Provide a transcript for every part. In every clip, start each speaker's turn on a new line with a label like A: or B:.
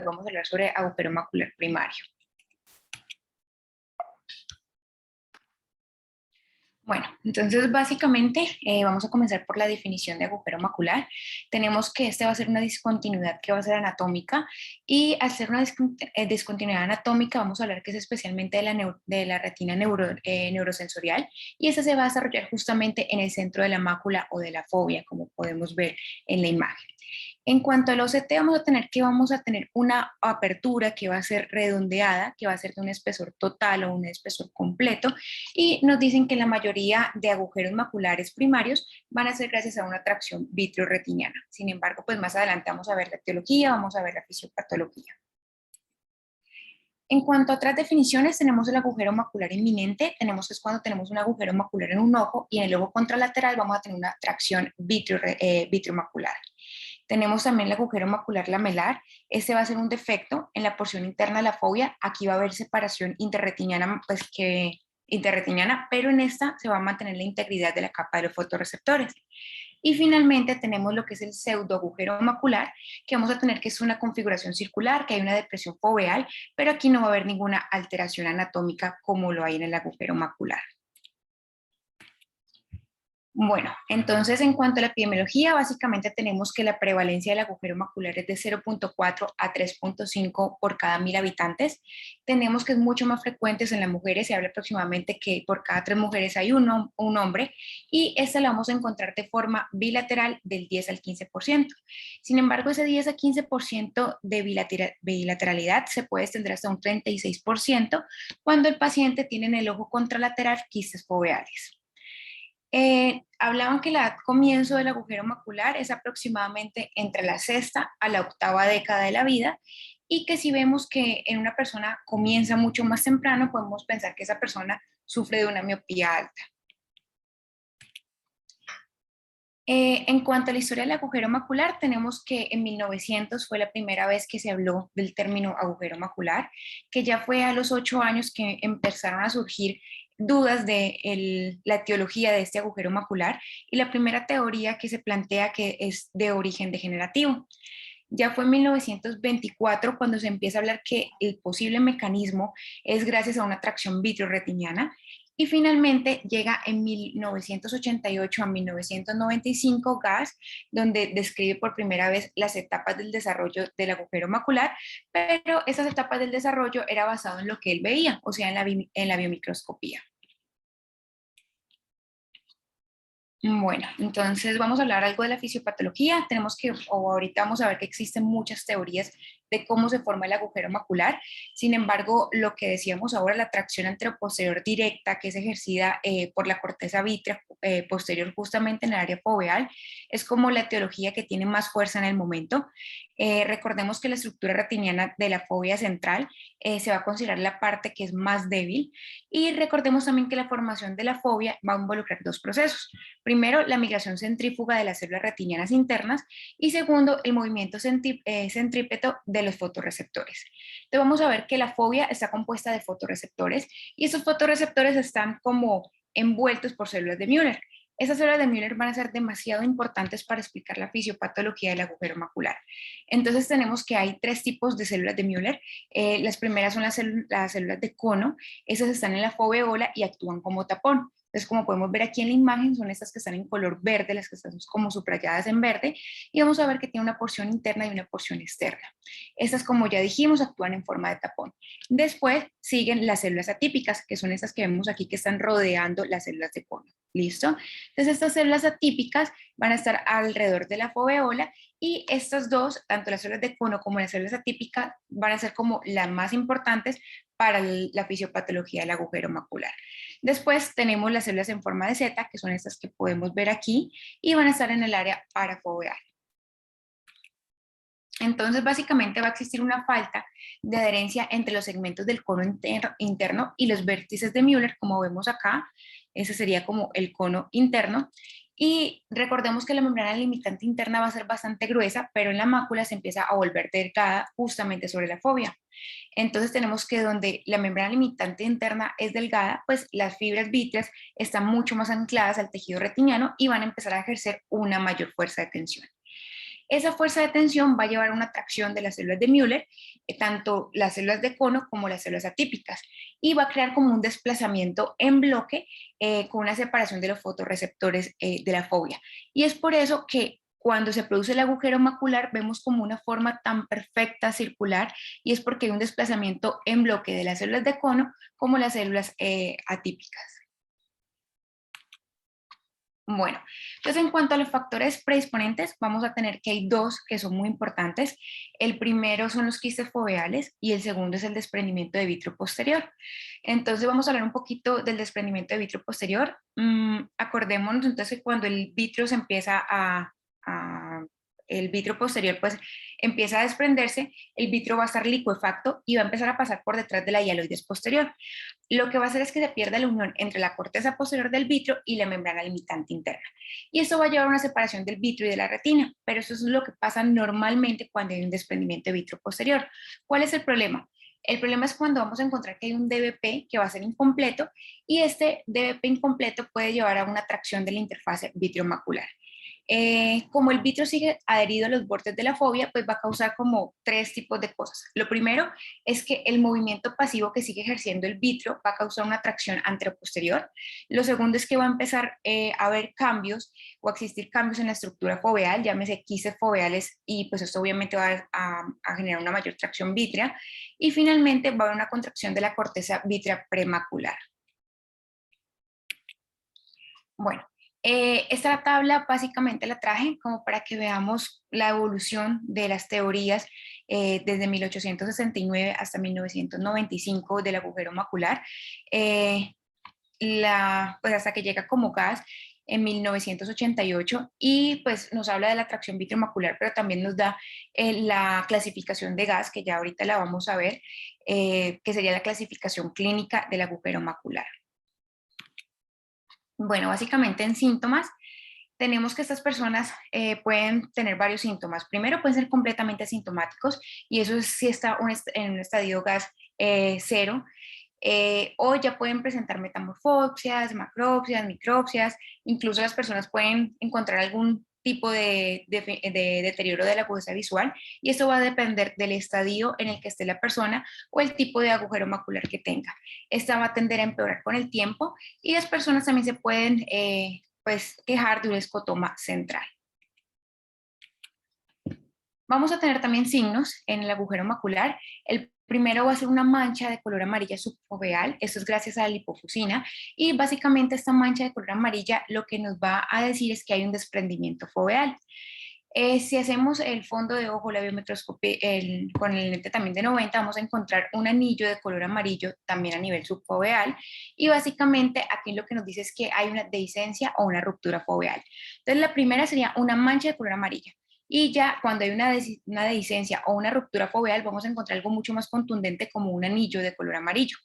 A: vamos a hablar sobre agujero macular primario. Bueno, entonces básicamente vamos a comenzar por la definición de agujero macular. Tenemos que este va a ser una discontinuidad que va a ser anatómica y al ser una discontinuidad anatómica vamos a hablar que es especialmente de la retina neurosensorial y esta se va a desarrollar justamente en el centro de la mácula o de la fovea, como podemos ver en la imagen. En cuanto al OCT, vamos a tener una apertura que va a ser redondeada, que va a ser de un espesor total o un espesor completo, y nos dicen que la mayoría de agujeros maculares primarios van a ser gracias a una tracción vitreoretiniana. Sin embargo, pues más adelante vamos a ver la etiología, vamos a ver la fisiopatología. En cuanto a otras definiciones, tenemos el agujero macular inminente, tenemos que es cuando tenemos un agujero macular en un ojo y en el ojo contralateral vamos a tener una tracción vitreomacular. Tenemos también el agujero macular lamelar, este va a ser un defecto en la porción interna de la fovea, aquí va a haber separación interretiniana, interretiniana, pero en esta se va a mantener la integridad de la capa de los fotorreceptores. Y finalmente tenemos lo que es el pseudoagujero macular, que vamos a tener que es una configuración circular, que hay una depresión foveal, pero aquí no va a haber ninguna alteración anatómica como lo hay en el agujero macular. Bueno, entonces en cuanto a la epidemiología, básicamente tenemos que la prevalencia del agujero macular es de 0.4 a 3.5 por cada 1000 habitantes. Tenemos que es mucho más frecuente en las mujeres, se habla aproximadamente que por cada 3 mujeres hay un hombre, y esta la vamos a encontrar de forma bilateral del 10 al 15%. Sin embargo, ese 10 al 15% de bilateralidad se puede extender hasta un 36% cuando el paciente tiene en el ojo contralateral quistes foveales. Hablaban que la edad comienzo del agujero macular es aproximadamente entre la sexta a la octava década de la vida y que si vemos que en una persona comienza mucho más temprano, podemos pensar que esa persona sufre de una miopía alta. En cuanto a la historia del agujero macular, tenemos que en 1900 fue la primera vez que se habló del término agujero macular, que ya fue a los 8 años que empezaron a surgir dudas de la etiología de este agujero macular y la primera teoría que se plantea que es de origen degenerativo. Ya fue en 1924 cuando se empieza a hablar que el posible mecanismo es gracias a una tracción vitreoretiniana y finalmente llega en 1988 a 1995 Gass, donde describe por primera vez las etapas del desarrollo del agujero macular, pero esas etapas del desarrollo era basado en lo que él veía, o sea, en la biomicroscopía. Bueno, entonces vamos a hablar algo de la fisiopatología. Ahorita vamos a ver que existen muchas teorías de cómo se forma el agujero macular. Sin embargo, lo que decíamos ahora, la tracción anteroposterior directa, que es ejercida por la corteza vítrea posterior justamente en el área foveal, es como la etiología que tiene más fuerza en el momento. Recordemos que la estructura retiniana de la fovea central se va a considerar la parte que es más débil y recordemos también que la formación de la fovea va a involucrar dos procesos. Primero, la migración centrífuga de las células retinianas internas y segundo, el movimiento centrípeto de los fotorreceptores. Entonces vamos a ver que la fovea está compuesta de fotorreceptores y esos fotorreceptores están como envueltos por células de Müller. Esas células de Müller van a ser demasiado importantes para explicar la fisiopatología del agujero macular. Entonces tenemos que hay 3 tipos de células de Müller. Las primeras son las células de cono, esas están en la foveola y actúan como tapón. Entonces, como podemos ver aquí en la imagen, son estas que están en color verde, las que están como subrayadas en verde, y vamos a ver que tiene una porción interna y una porción externa. Estas, como ya dijimos, actúan en forma de tapón. Después siguen las células atípicas, que son estas que vemos aquí que están rodeando las células de cono. ¿Listo? Entonces, estas células atípicas van a estar alrededor de la foveola y estas dos, tanto las células de cono como las células atípicas, van a ser como las más importantes para la fisiopatología del agujero macular. Después tenemos las células en forma de Z, que son estas que podemos ver aquí, y van a estar en el área parafoveal. Entonces, básicamente va a existir una falta de adherencia entre los segmentos del cono interno y los vértices de Müller, como vemos acá. Ese sería como el cono interno. Y recordemos que la membrana limitante interna va a ser bastante gruesa, pero en la mácula se empieza a volver delgada justamente sobre la fovea. Entonces tenemos que donde la membrana limitante interna es delgada, pues las fibras vítreas están mucho más ancladas al tejido retiniano y van a empezar a ejercer una mayor fuerza de tensión. Esa fuerza de tensión va a llevar a una tracción de las células de Müller, tanto las células de cono como las células atípicas, y va a crear como un desplazamiento en bloque con una separación de los fotorreceptores de la fobia. Y es por eso que cuando se produce el agujero macular vemos como una forma tan perfecta circular, y es porque hay un desplazamiento en bloque de las células de cono como las células atípicas. Bueno, entonces en cuanto a los factores predisponentes, vamos a tener que hay dos que son muy importantes. El primero son los quistes foveales y el segundo es el desprendimiento de vitrio posterior. Entonces vamos a hablar un poquito del desprendimiento de vitrio posterior. Acordémonos entonces que cuando el vitrio se empieza el vitrio posterior pues empieza a desprenderse, el vitrio va a estar licuefacto y va a empezar a pasar por detrás de la hialoides posterior. Lo que va a hacer es que se pierda la unión entre la corteza posterior del vitrio y la membrana limitante interna. Y esto va a llevar a una separación del vitrio y de la retina, pero eso es lo que pasa normalmente cuando hay un desprendimiento de vitrio posterior. ¿Cuál es el problema? El problema es cuando vamos a encontrar que hay un DBP que va a ser incompleto, y este DBP incompleto puede llevar a una tracción de la interfase vitrio-macular. Como el vitrio sigue adherido a los bordes de la fobia, pues va a causar como tres tipos de cosas. Lo primero es que el movimiento pasivo que sigue ejerciendo el vitrio va a causar una tracción anteroposterior. Lo segundo es que va a empezar a haber cambios o a existir cambios en la estructura foveal, llámese quistes foveales, y pues esto obviamente va a generar una mayor tracción vítrea. Y finalmente va a haber una contracción de la corteza vítrea premacular. Bueno, esta tabla básicamente la traje como para que veamos la evolución de las teorías desde 1869 hasta 1995 del agujero macular, pues hasta que llega como gas en 1988, y pues nos habla de la tracción vitreomacular, pero también nos da la clasificación de gas, que ya ahorita la vamos a ver, que sería la clasificación clínica del agujero macular. Bueno, básicamente en síntomas, tenemos que estas personas pueden tener varios síntomas. Primero, pueden ser completamente asintomáticos, y eso es si está en un estadio gas cero, o ya pueden presentar metamorfopsias, macropsias, micropsias. Incluso las personas pueden encontrar algún tipo de deterioro de la agudeza visual, y esto va a depender del estadio en el que esté la persona o el tipo de agujero macular que tenga. Esta va a tender a empeorar con el tiempo, y las personas también se pueden pues, quejar de un escotoma central. Vamos a tener también signos en el agujero macular. El primero va a ser una mancha de color amarilla subfoveal. Esto es gracias a la lipofusina, y básicamente esta mancha de color amarilla lo que nos va a decir es que hay un desprendimiento foveal. Si hacemos el fondo de ojo, la biometroscopía con el lente también de 90, vamos a encontrar un anillo de color amarillo también a nivel subfoveal, y básicamente aquí lo que nos dice es que hay una dehiscencia o una ruptura foveal. Entonces la primera sería una mancha de color amarilla, y ya cuando hay una dehiscencia o una ruptura foveal vamos a encontrar algo mucho más contundente como un anillo de color amarillo.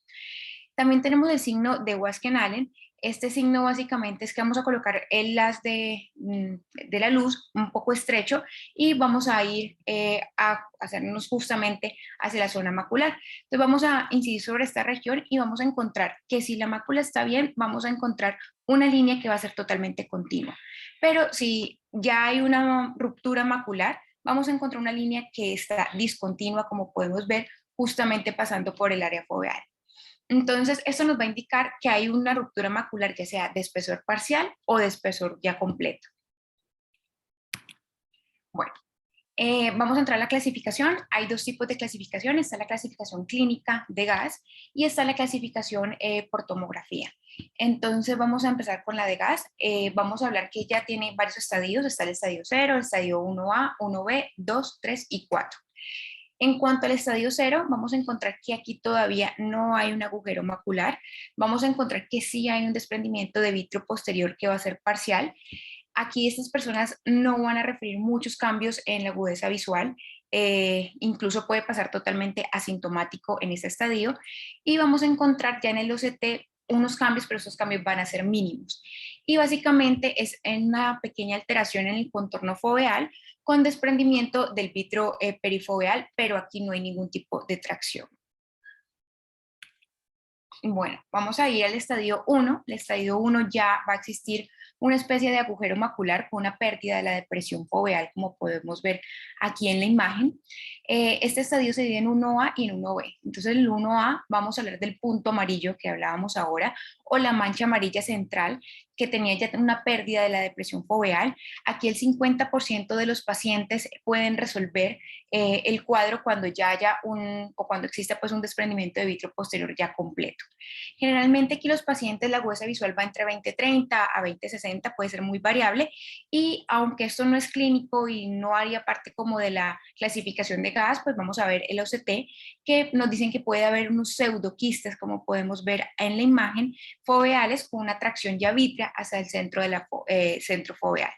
A: También tenemos el signo de Wasken-Allen. Este signo básicamente es que vamos a colocar el haz de la luz un poco estrecho, y vamos a ir a hacernos justamente hacia la zona macular. Entonces vamos a incidir sobre esta región y vamos a encontrar que si la mácula está bien, vamos a encontrar una línea que va a ser totalmente continua. Pero si ya hay una ruptura macular, vamos a encontrar una línea que está discontinua, como podemos ver, justamente pasando por el área foveal. Entonces, esto nos va a indicar que hay una ruptura macular, ya sea de espesor parcial o de espesor ya completo. Bueno, vamos a entrar a la clasificación. Hay dos tipos de clasificación. Está la clasificación clínica de gas y está la clasificación por tomografía. Entonces, vamos a empezar con la de gas. Vamos a hablar que ya tiene varios estadios. Está el estadio 0, el estadio 1A, 1B, 2, 3 y 4. En cuanto al estadio 0, vamos a encontrar que aquí todavía no hay un agujero macular. Vamos a encontrar que sí hay un desprendimiento de vitrio posterior que va a ser parcial. Aquí estas personas no van a referir muchos cambios en la agudeza visual. Incluso puede pasar totalmente asintomático en este estadio. Y vamos a encontrar ya en el OCT unos cambios, pero esos cambios van a ser mínimos. Y básicamente es una pequeña alteración en el contorno foveal con desprendimiento del vitro perifoveal, pero aquí no hay ningún tipo de tracción. Bueno, vamos a ir al estadio 1. El estadio 1 ya va a existir una especie de agujero macular con una pérdida de la depresión foveal, como podemos ver aquí en la imagen. Este estadio se divide en 1A y en 1B. Entonces, el 1A, vamos a hablar del punto amarillo que hablábamos ahora, o la mancha amarilla central, que tenía ya una pérdida de la depresión foveal. Aquí el 50% de los pacientes pueden resolver el cuadro cuando ya haya o cuando exista pues un desprendimiento de vitrio posterior ya completo. Generalmente aquí los pacientes la agudeza visual va entre 20/30 a 20/60, puede ser muy variable, y aunque esto no es clínico y no haría parte como de la clasificación de GAS, pues vamos a ver el OCT, que nos dicen que puede haber unos pseudoquistes, como podemos ver en la imagen, foveales con una tracción ya vítrea hacia el centro, centro foveal.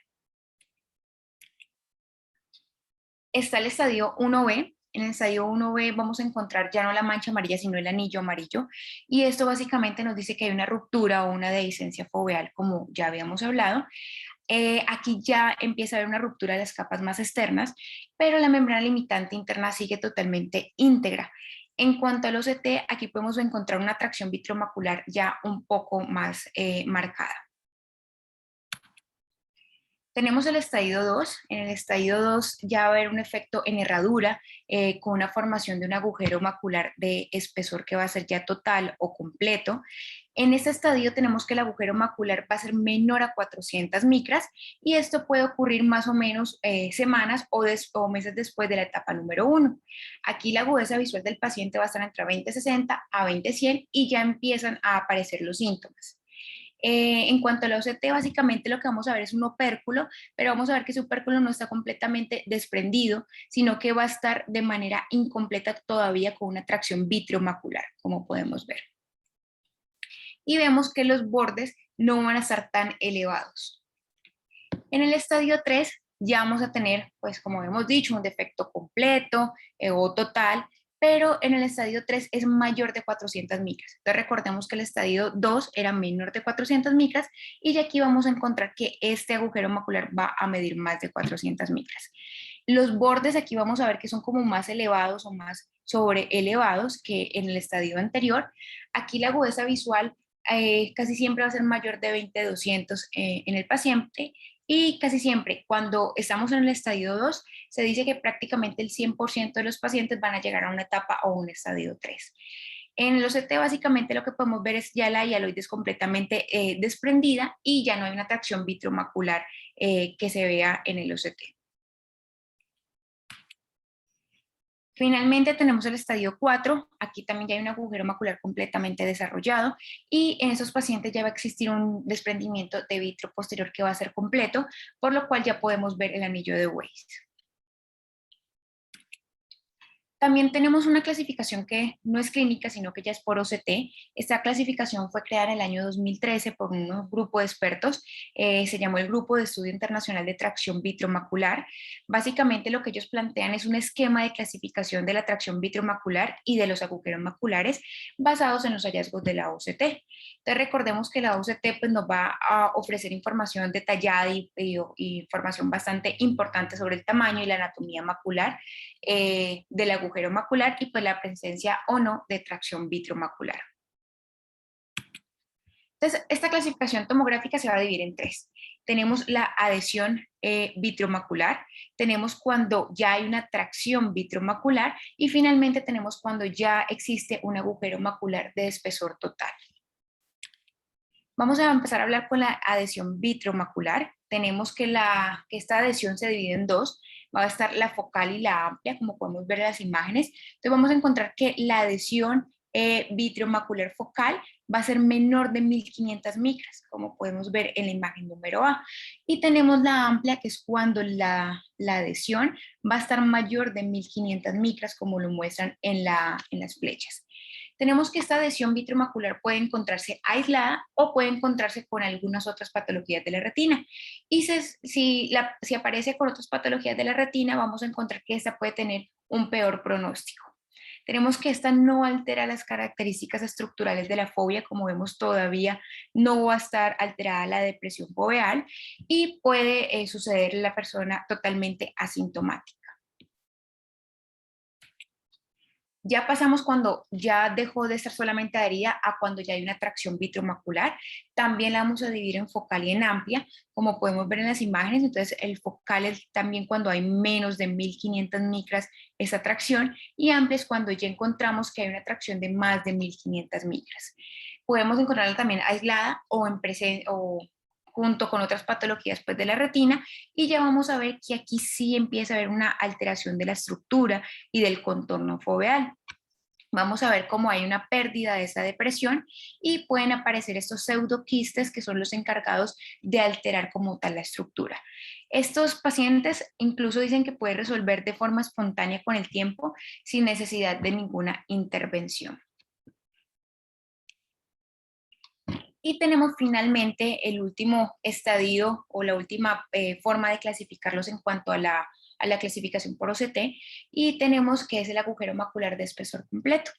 A: Está el estadio 1B. En el estadio 1B vamos a encontrar ya no la mancha amarilla, sino el anillo amarillo. Y esto básicamente nos dice que hay una ruptura o una dehiscencia foveal, como ya habíamos hablado. Aquí ya empieza a haber una ruptura de las capas más externas, pero la membrana limitante interna sigue totalmente íntegra. En cuanto al OCT, aquí podemos encontrar una tracción vitreomacular ya un poco más marcada. Tenemos el estadio 2. En el estadio 2 ya va a haber un efecto en herradura con una formación de un agujero macular de espesor que va a ser ya total o completo. En este estadio tenemos que el agujero macular va a ser menor a 400 micras y esto puede ocurrir más o menos semanas o meses después de la etapa número 1. Aquí la agudeza visual del paciente va a estar entre 20/60 a 20/100 y ya empiezan a aparecer los síntomas. En cuanto al OCT, básicamente lo que vamos a ver es un opérculo, pero vamos a ver que ese opérculo no está completamente desprendido, sino que va a estar de manera incompleta todavía con una tracción vitreomacular, como podemos ver. Y vemos que los bordes no van a estar tan elevados. En el estadio 3 ya vamos a tener, pues como hemos dicho, un defecto completo o total, pero en el estadio 3 es mayor de 400 micras. Entonces recordemos que el estadio 2 era menor de 400 micras y ya aquí vamos a encontrar que este agujero macular va a medir más de 400 micras. Los bordes aquí vamos a ver que son como más elevados o más sobre elevados que en el estadio anterior. Aquí la agudeza visual casi siempre va a ser mayor de 20/200 en el paciente y casi siempre cuando estamos en el estadio 2 se dice que prácticamente el 100% de los pacientes van a llegar a una etapa o un estadio 3. En el OCT básicamente lo que podemos ver es ya la hialoides completamente desprendida y ya no hay una tracción vitreomacular que se vea en el OCT. Finalmente tenemos el estadio 4, aquí también ya hay un agujero macular completamente desarrollado y en esos pacientes ya va a existir un desprendimiento de vitrio posterior que va a ser completo, por lo cual ya podemos ver el anillo de Weiss. También tenemos una clasificación que no es clínica, sino que ya es por OCT. Esta clasificación fue creada en el año 2013 por un grupo de expertos, se llamó el Grupo de Estudio Internacional de Tracción Vitreomacular. Básicamente lo que ellos plantean es un esquema de clasificación de la tracción vitreomacular y de los agujeros maculares basados en los hallazgos de la OCT. Entonces recordemos que la OCT pues, nos va a ofrecer información detallada y información bastante importante sobre el tamaño y la anatomía macular del agujero macular y pues la presencia o no de tracción vitreomacular. Entonces, esta clasificación tomográfica se va a dividir en tres. Tenemos la adhesión vitreomacular, tenemos cuando ya hay una tracción vitreomacular y finalmente tenemos cuando ya existe un agujero macular de espesor total. Vamos a empezar a hablar con la adhesión vitreomacular. Tenemos que esta adhesión se divide en dos. Va a estar la focal y la amplia, como podemos ver en las imágenes. Entonces vamos a encontrar que la adhesión vitreomacular focal va a ser menor de 1500 micras, como podemos ver en la imagen número A. Y tenemos la amplia, que es cuando la adhesión va a estar mayor de 1500 micras, como lo muestran en las flechas. Tenemos que esta adhesión vitreomacular puede encontrarse aislada o puede encontrarse con algunas otras patologías de la retina. Y si aparece con otras patologías de la retina, vamos a encontrar que esta puede tener un peor pronóstico. Tenemos que esta no altera las características estructurales de la fobia, como vemos todavía no va a estar alterada la depresión foveal y puede suceder en la persona totalmente asintomática. Ya pasamos cuando ya dejó de estar solamente adherida a cuando ya hay una tracción vitromacular. También la vamos a dividir en focal y en amplia, como podemos ver en las imágenes. Entonces, el focal es también cuando hay menos de 1500 micras esa tracción, y amplia es cuando ya encontramos que hay una tracción de más de 1500 micras. Podemos encontrarla también aislada o o junto con otras patologías pues, de la retina, y ya vamos a ver que aquí sí empieza a haber una alteración de la estructura y del contorno foveal. Vamos a ver cómo hay una pérdida de esa depresión y pueden aparecer estos pseudoquistes que son los encargados de alterar como tal la estructura. Estos pacientes incluso dicen que puede resolver de forma espontánea con el tiempo sin necesidad de ninguna intervención. Y tenemos finalmente el último estadio o la última forma de clasificarlos en cuanto a la clasificación por OCT, y tenemos que es el agujero macular de espesor completo.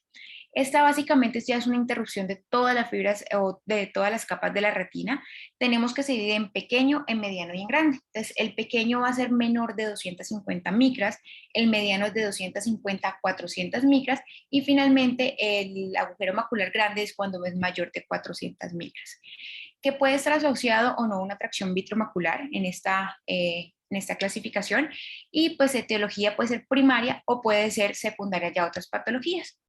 A: Esta básicamente ya es una interrupción de todas las fibras o de todas las capas de la retina. Tenemos que se divide en pequeño, en mediano y en grande. Entonces, el pequeño va a ser menor de 250 micras, el mediano es de 250 a 400 micras, y finalmente el agujero macular grande es cuando es mayor de 400 micras. Que puede estar asociado o no a una tracción vitromacular en esta clasificación, y pues etiología puede ser primaria o puede ser secundaria ya a otras patologías.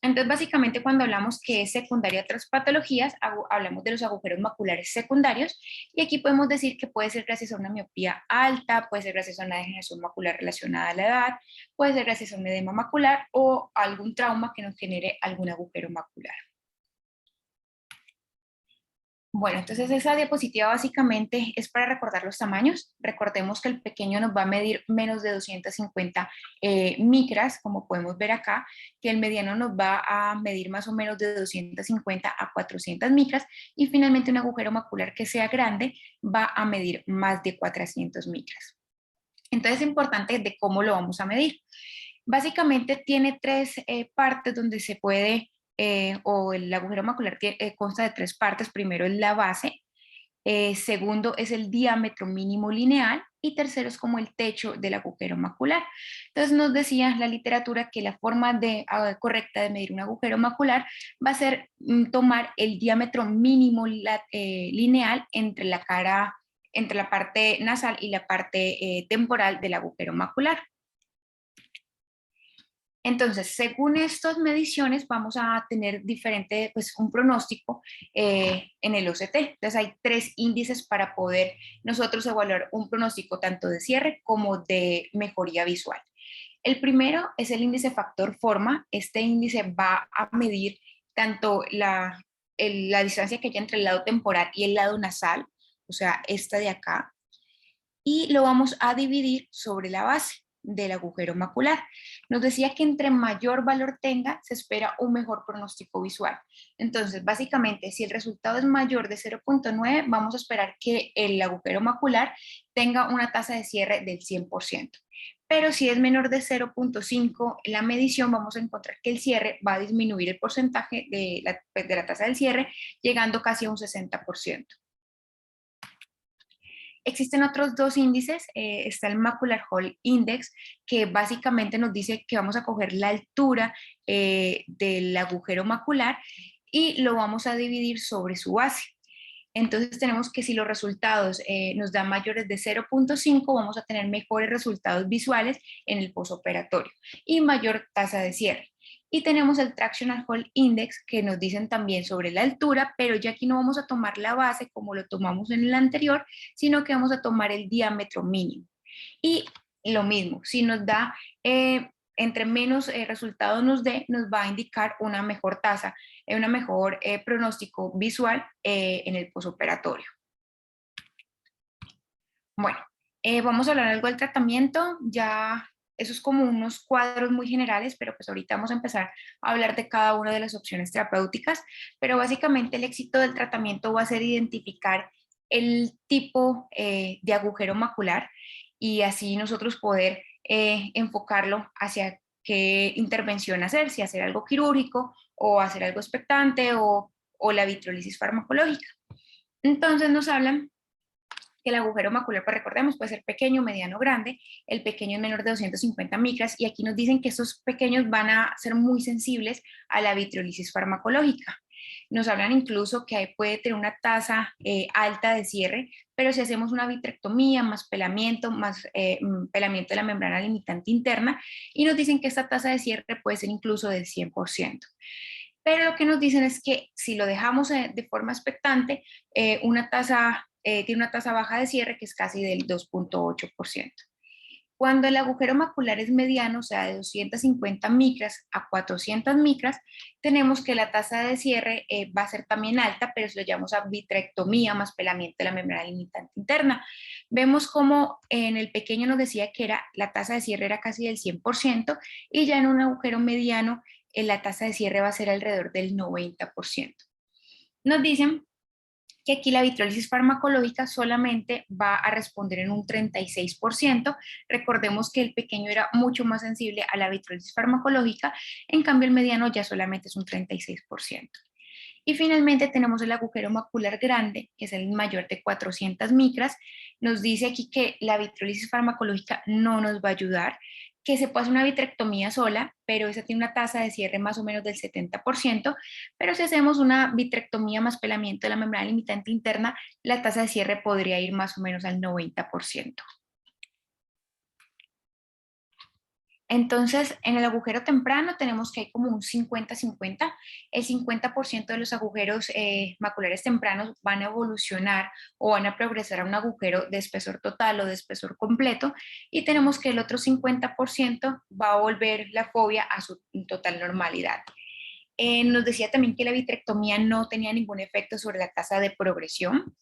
A: Entonces, básicamente, cuando hablamos que es secundaria a otras patologías, hablamos de los agujeros maculares secundarios, y aquí podemos decir que puede ser gracias a una miopía alta, puede ser gracias a una degeneración macular relacionada a la edad, puede ser gracias a un edema macular o algún trauma que nos genere algún agujero macular. Bueno, entonces esa diapositiva básicamente es para recordar los tamaños. Recordemos que el pequeño nos va a medir menos de 250 micras, como podemos ver acá, que el mediano nos va a medir más o menos de 250 a 400 micras, y finalmente un agujero macular que sea grande va a medir más de 400 micras. Entonces es importante de cómo lo vamos a medir. Básicamente tiene tres partes donde se puede, o el agujero macular consta de tres partes. Primero es la base, segundo es el diámetro mínimo lineal, y tercero es como el techo del agujero macular. Entonces nos decía la literatura que la forma correcta de medir un agujero macular va a ser tomar el diámetro mínimo lineal entre la parte nasal y la parte temporal del agujero macular. Entonces, según estas mediciones, vamos a tener diferente, pues un pronóstico en el OCT. Entonces, hay tres índices para poder nosotros evaluar un pronóstico tanto de cierre como de mejoría visual. El primero es el índice factor forma. Este índice va a medir tanto la distancia que hay entre el lado temporal y el lado nasal, o sea, esta de acá, y lo vamos a dividir sobre la base del agujero macular. Nos decía que entre mayor valor tenga, se espera un mejor pronóstico visual. Entonces, básicamente, si el resultado es mayor de 0.9, vamos a esperar que el agujero macular tenga una tasa de cierre del 100%. Pero si es menor de 0.5 en la medición, vamos a encontrar que el cierre va a disminuir el porcentaje de la tasa del cierre, llegando casi a un 60%. Existen otros dos índices, está el Macular Hole Index, que básicamente nos dice que vamos a coger la altura del agujero macular y lo vamos a dividir sobre su base. Entonces tenemos que si los resultados nos dan mayores de 0.5, vamos a tener mejores resultados visuales en el posoperatorio y mayor tasa de cierre. Y tenemos el Tractional Hole Index, que nos dicen también sobre la altura, pero ya aquí no vamos a tomar la base como lo tomamos en el anterior, sino que vamos a tomar el diámetro mínimo. Y lo mismo, si nos da, entre menos resultados nos dé, nos va a indicar una mejor tasa, una mejor pronóstico visual en el posoperatorio. Bueno, vamos a hablar algo del tratamiento. Ya eso es como unos cuadros muy generales, pero pues ahorita vamos a empezar a hablar de cada una de las opciones terapéuticas. Pero básicamente el éxito del tratamiento va a ser identificar el tipo de agujero macular, y así nosotros poder enfocarlo hacia qué intervención hacer, si hacer algo quirúrgico o hacer algo expectante o la vitrolisis farmacológica. Entonces nos hablan que el agujero macular, pues recordemos, puede ser pequeño, mediano, grande. El pequeño es menor de 250 micras y aquí nos dicen que estos pequeños van a ser muy sensibles a la vitrolisis farmacológica. Nos hablan incluso que ahí puede tener una tasa alta de cierre, pero si hacemos una vitrectomía más pelamiento de la membrana limitante interna, y nos dicen que esta tasa de cierre puede ser incluso del 100%. Pero lo que nos dicen es que si lo dejamos de forma expectante, tiene una tasa baja de cierre que es casi del 2,8%. Cuando el agujero macular es mediano, o sea, de 250 micras a 400 micras, tenemos que la tasa de cierre va a ser también alta, pero eso lo llamamos a vitrectomía más pelamiento de la membrana limitante interna. Vemos como en el pequeño nos decía que la tasa de cierre era casi del 100% y ya en un agujero mediano la tasa de cierre va a ser alrededor del 90%. Nos dicen que aquí la vitrólisis farmacológica solamente va a responder en un 36%. Recordemos que el pequeño era mucho más sensible a la vitrólisis farmacológica, en cambio el mediano ya solamente es un 36%. Y finalmente tenemos el agujero macular grande, que es el mayor de 400 micras. Nos dice aquí que la vitrólisis farmacológica no nos va a ayudar, que se puede hacer una vitrectomía sola, pero esa tiene una tasa de cierre más o menos del 70%, pero si hacemos una vitrectomía más pelamiento de la membrana limitante interna, la tasa de cierre podría ir más o menos al 90%. Entonces, en el agujero temprano tenemos que hay como un 50-50. El 50% de los agujeros maculares tempranos van a evolucionar o van a progresar a un agujero de espesor total o de espesor completo, y tenemos que el otro 50% va a volver la fobia a su total normalidad. Nos decía también que la vitrectomía no tenía ningún efecto sobre la tasa de progresión.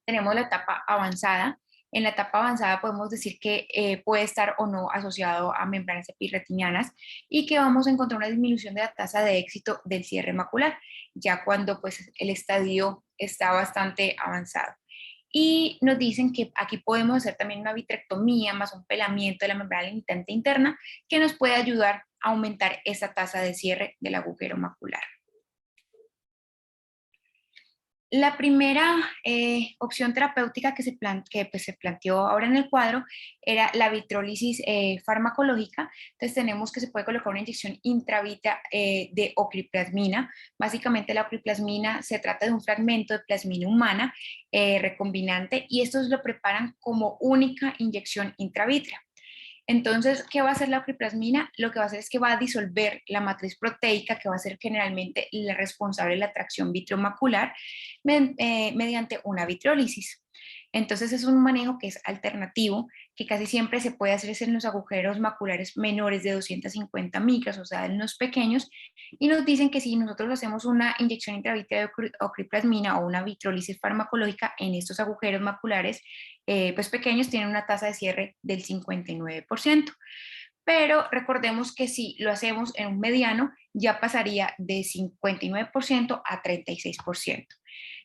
A: Tenemos la etapa avanzada. En la etapa avanzada podemos decir que puede estar o no asociado a membranas epirretinianas y que vamos a encontrar una disminución de la tasa de éxito del cierre macular, ya cuando pues, el estadio está bastante avanzado. Y nos dicen que aquí podemos hacer también una vitrectomía más un pelamiento de la membrana limitante interna que nos puede ayudar a aumentar esa tasa de cierre del agujero macular. La primera opción terapéutica que se planteó ahora en el cuadro era la vitrólisis farmacológica. Entonces tenemos que se puede colocar una inyección intravítrea de ocriplasmina. Básicamente la ocriplasmina se trata de un fragmento de plasmina humana recombinante, y estos lo preparan como única inyección intravítrea. Entonces, ¿qué va a hacer la ocriplasmina? Lo que va a hacer es que va a disolver la matriz proteica, que va a ser generalmente la responsable de la tracción vitreomacular, mediante una vitrólisis. Entonces es un manejo que es alternativo, que casi siempre se puede hacer en los agujeros maculares menores de 250 micras, o sea, en los pequeños, y nos dicen que si nosotros hacemos una inyección intravítrea de ocriplasmina o una vitrólisis farmacológica en estos agujeros maculares pues pequeños, tienen una tasa de cierre del 59%. Pero recordemos que si lo hacemos en un mediano, ya pasaría de 59% a 36%.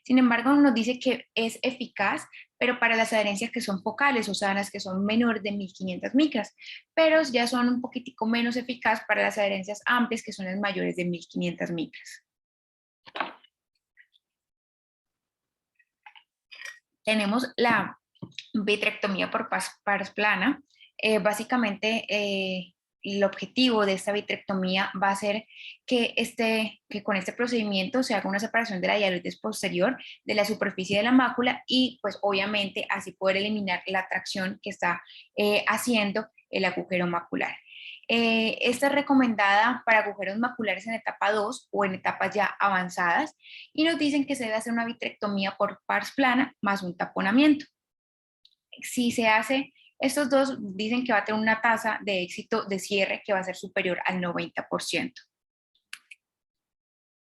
A: Sin embargo, nos dice que es eficaz, pero para las adherencias que son focales, o sea, las que son menores de 1500 micras, pero ya son un poquitico menos eficaz para las adherencias amplias, que son las mayores de 1500 micras. Tenemos la vitrectomía por pars plana. Básicamente, el objetivo de esta vitrectomía va a ser que con este procedimiento se haga una separación de la hialoides posterior de la superficie de la mácula, y pues obviamente así poder eliminar la tracción que está haciendo el agujero macular. Esta es recomendada para agujeros maculares en etapa 2 o en etapas ya avanzadas, y nos dicen que se debe hacer una vitrectomía por pars plana más un taponamiento. Si se hace estos dos, dicen que va a tener una tasa de éxito de cierre que va a ser superior al 90%.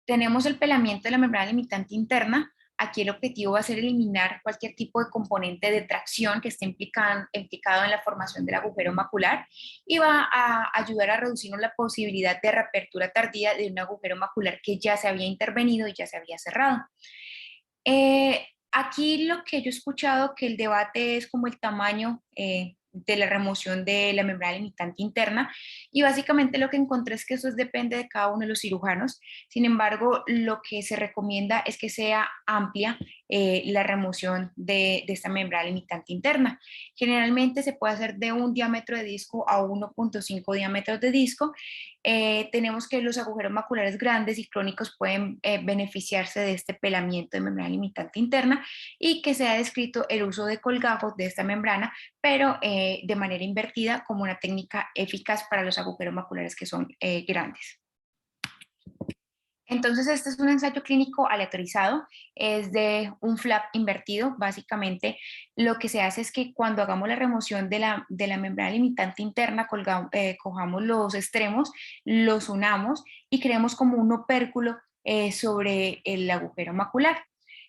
A: Tenemos el pelamiento de la membrana limitante interna. Aquí el objetivo va a ser eliminar cualquier tipo de componente de tracción que esté implicado en la formación del agujero macular, y va a ayudar a reducir la posibilidad de reapertura tardía de un agujero macular que ya se había intervenido y ya se había cerrado. Aquí lo que yo he escuchado que el debate es como el tamaño de la remoción de la membrana limitante interna, y básicamente lo que encontré es que eso depende de cada uno de los cirujanos. Sin embargo, lo que se recomienda es que sea amplia la remoción de esta membrana limitante interna. Generalmente se puede hacer de un diámetro de disco a 1.5 diámetros de disco. Tenemos que los agujeros maculares grandes y crónicos pueden beneficiarse de este pelamiento de membrana limitante interna, y que se ha descrito el uso de colgajos de esta membrana, pero de manera invertida, como una técnica eficaz para los agujeros maculares que son grandes. Entonces, este es un ensayo clínico aleatorizado, es de un flap invertido. Básicamente, lo que se hace es que cuando hagamos la remoción de la membrana limitante interna, cojamos los extremos, los unamos y creemos como un opérculo sobre el agujero macular.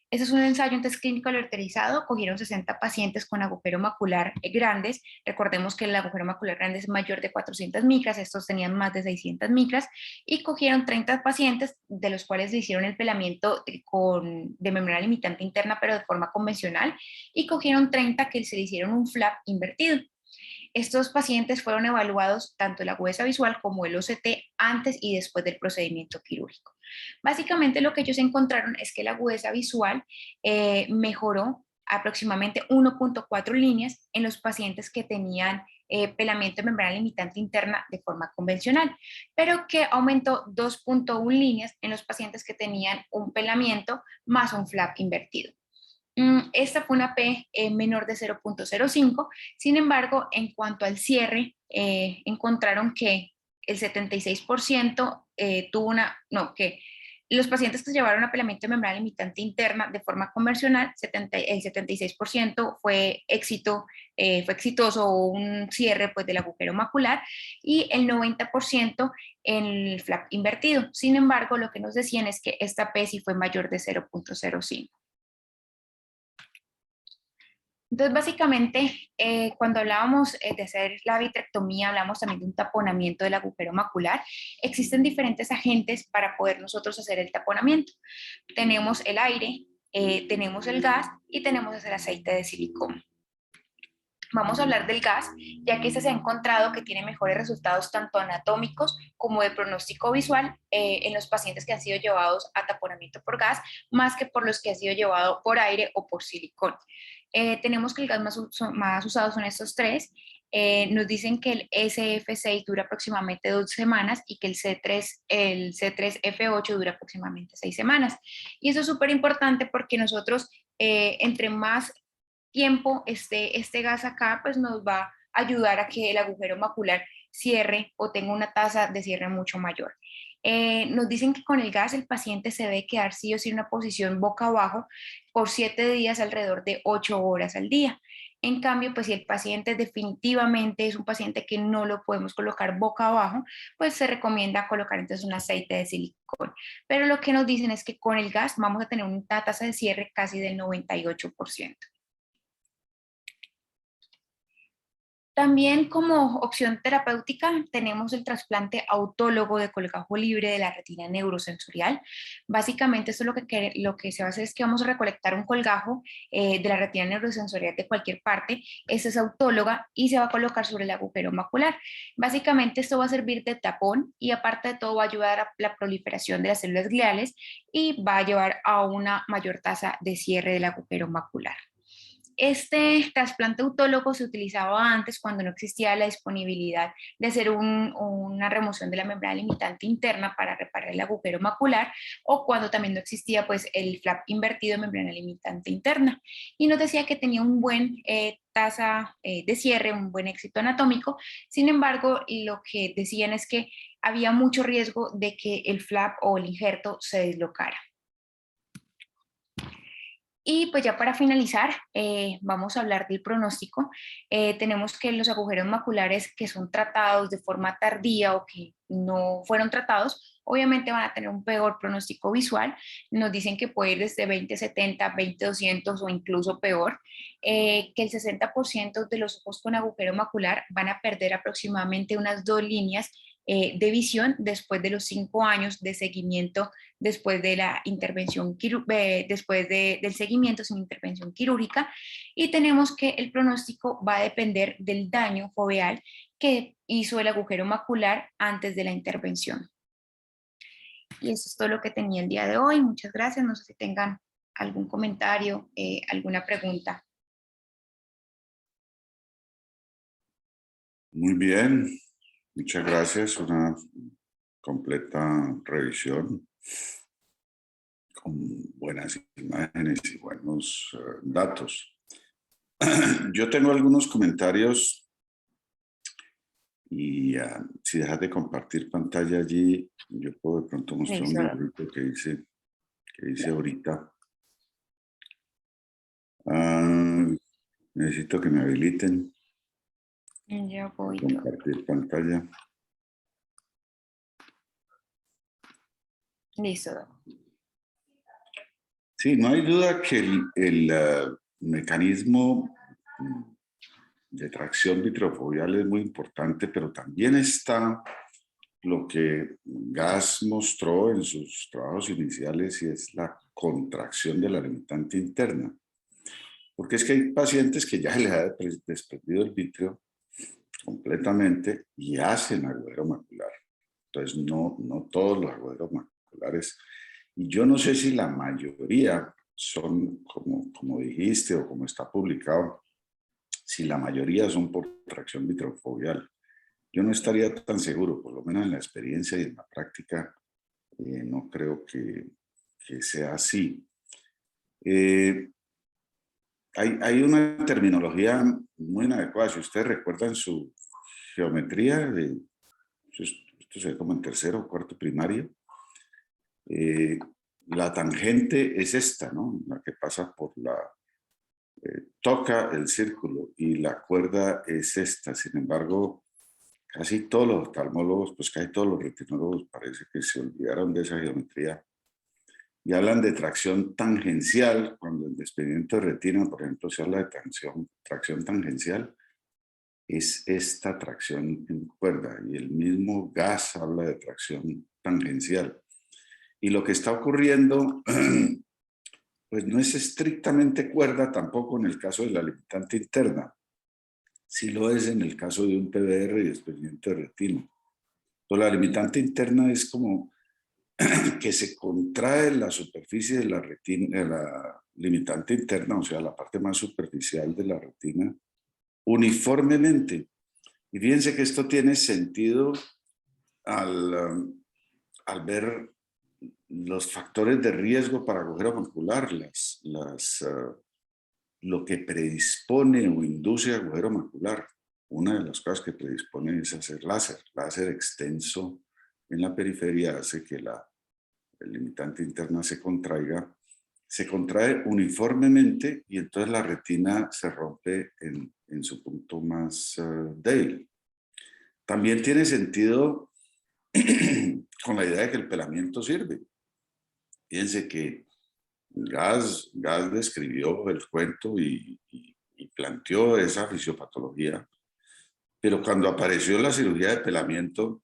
A: Ese es un ensayo entonces clínico aleatorizado. Cogieron 60 pacientes con agujero macular grandes. Recordemos que el agujero macular grande es mayor de 400 micras, estos tenían más de 600 micras, y cogieron 30 pacientes, de los cuales le hicieron el pelamiento de membrana limitante interna, pero de forma convencional, y cogieron 30 que se le hicieron un flap invertido. Estos pacientes fueron evaluados tanto la agudeza visual como el OCT antes y después del procedimiento quirúrgico. Básicamente lo que ellos encontraron es que la agudeza visual mejoró aproximadamente 1.4 líneas en los pacientes que tenían pelamiento de membrana limitante interna de forma convencional, pero que aumentó 2.1 líneas en los pacientes que tenían un pelamiento más un flap invertido. Esta fue una P menor de 0.05. Sin embargo, en cuanto al cierre, encontraron que el 76% tuvo que los pacientes que llevaron apelamiento de membrana limitante interna de forma convencional, el 76% fue exitoso, un cierre pues, del agujero macular, y el 90% en el flap invertido. Sin embargo, lo que nos decían es que esta P sí fue mayor de 0.05. Entonces, básicamente, cuando hablábamos de hacer la vitrectomía, hablamos también de un taponamiento del agujero macular. Existen diferentes agentes para poder nosotros hacer el taponamiento. Tenemos el aire, tenemos el gas y tenemos el aceite de silicona. Vamos a hablar del gas, ya que este se ha encontrado que tiene mejores resultados tanto anatómicos como de pronóstico visual en los pacientes que han sido llevados a taponamiento por gas, más que por los que han sido llevados por aire o por silicón. Tenemos que el gas más usado son estos tres. Nos dicen que el SF6 dura aproximadamente 2 semanas y que el C3F8 dura aproximadamente 6 semanas. Y eso es súper importante porque nosotros, entre más tiempo este gas acá, pues nos va a ayudar a que el agujero macular cierre o tenga una tasa de cierre mucho mayor. Nos dicen que con el gas el paciente se debe quedar sí o sí en una posición boca abajo por 7 días, alrededor de 8 horas al día. En cambio, pues si el paciente definitivamente es un paciente que no lo podemos colocar boca abajo, pues se recomienda colocar entonces un aceite de silicón. Pero lo que nos dicen es que con el gas vamos a tener una tasa de cierre casi del 98%. También como opción terapéutica tenemos el trasplante autólogo de colgajo libre de la retina neurosensorial. Básicamente esto lo que se va a hacer es que vamos a recolectar un colgajo de la retina neurosensorial de cualquier parte. Esta es autóloga y se va a colocar sobre el agujero macular. Básicamente esto va a servir de tapón y aparte de todo va a ayudar a la proliferación de las células gliales y va a llevar a una mayor tasa de cierre del agujero macular. Este trasplante autólogo se utilizaba antes cuando no existía la disponibilidad de hacer una remoción de la membrana limitante interna para reparar el agujero macular, o cuando también no existía pues, el flap invertido de membrana limitante interna. Y nos decía que tenía un buen tasa de cierre, un buen éxito anatómico. Sin embargo, lo que decían es que había mucho riesgo de que el flap o el injerto se deslocara. Y pues ya para finalizar, vamos a hablar del pronóstico. Tenemos que los agujeros maculares que son tratados de forma tardía o que no fueron tratados, obviamente van a tener un peor pronóstico visual. Nos dicen que puede ir desde 20/70, 20/200 o incluso peor. Que el 60% de los ojos con agujero macular van a perder aproximadamente unas 2 líneas de visión después de los 5 años de seguimiento, después de la intervención, del seguimiento sin intervención quirúrgica, y tenemos que el pronóstico va a depender del daño foveal que hizo el agujero macular antes de la intervención. Y eso es todo lo que tenía el día de hoy. Muchas gracias. No sé si tengan algún comentario, alguna pregunta.
B: Muy bien, muchas gracias. Una completa revisión con buenas imágenes y buenos datos. Yo tengo algunos comentarios y si dejas de compartir pantalla allí, yo puedo de pronto mostrar un dibujito que hice ahorita. Necesito que me habiliten.
A: Ya voy.
B: Compartir pantalla.
A: Listo.
B: Sí, no hay duda que el mecanismo de tracción vitrofoveal es muy importante, pero también está lo que Gas mostró en sus trabajos iniciales, y es la contracción de la limitante interna. Porque es que hay pacientes que ya les ha desprendido el vítreo completamente y hacen agujero macular. Entonces, no todos los agujeros maculares, y yo no sé si la mayoría son, como dijiste o como está publicado, si la mayoría son por tracción vitrofoveal. Yo no estaría tan seguro, por lo menos en la experiencia y en la práctica, no creo que sea así. Hay una terminología muy inadecuada. Si ustedes recuerdan su geometría, esto se ve como en tercero o cuarto primario, la tangente es esta, ¿no? La que pasa por toca el círculo, y la cuerda es esta. Sin embargo, casi todos los oftalmólogos, pues casi todos los retinólogos parece que se olvidaron de esa geometría y hablan de tracción tangencial. Cuando en desprendimiento de retina, por ejemplo, se habla de tracción tangencial, es esta tracción en cuerda, y el mismo Gas habla de tracción tangencial. Y lo que está ocurriendo, pues no es estrictamente cuerda tampoco en el caso de la limitante interna. Sí lo es en el caso de un PBR y desprendimiento de retina. Pero la limitante interna es como que se contrae la superficie de la retina, de la limitante interna, o sea, la parte más superficial de la retina, uniformemente. Y fíjense que esto tiene sentido al ver los factores de riesgo para agujero macular, lo que predispone o induce agujero macular. Una de las cosas que predispone es hacer láser. Láser extenso en la periferia hace que la limitante interna se contrae uniformemente, y entonces la retina se rompe en su punto más débil. También tiene sentido con la idea de que el pelamiento sirve. Fíjense que Gas describió el cuento y planteó esa fisiopatología, pero cuando apareció la cirugía de pelamiento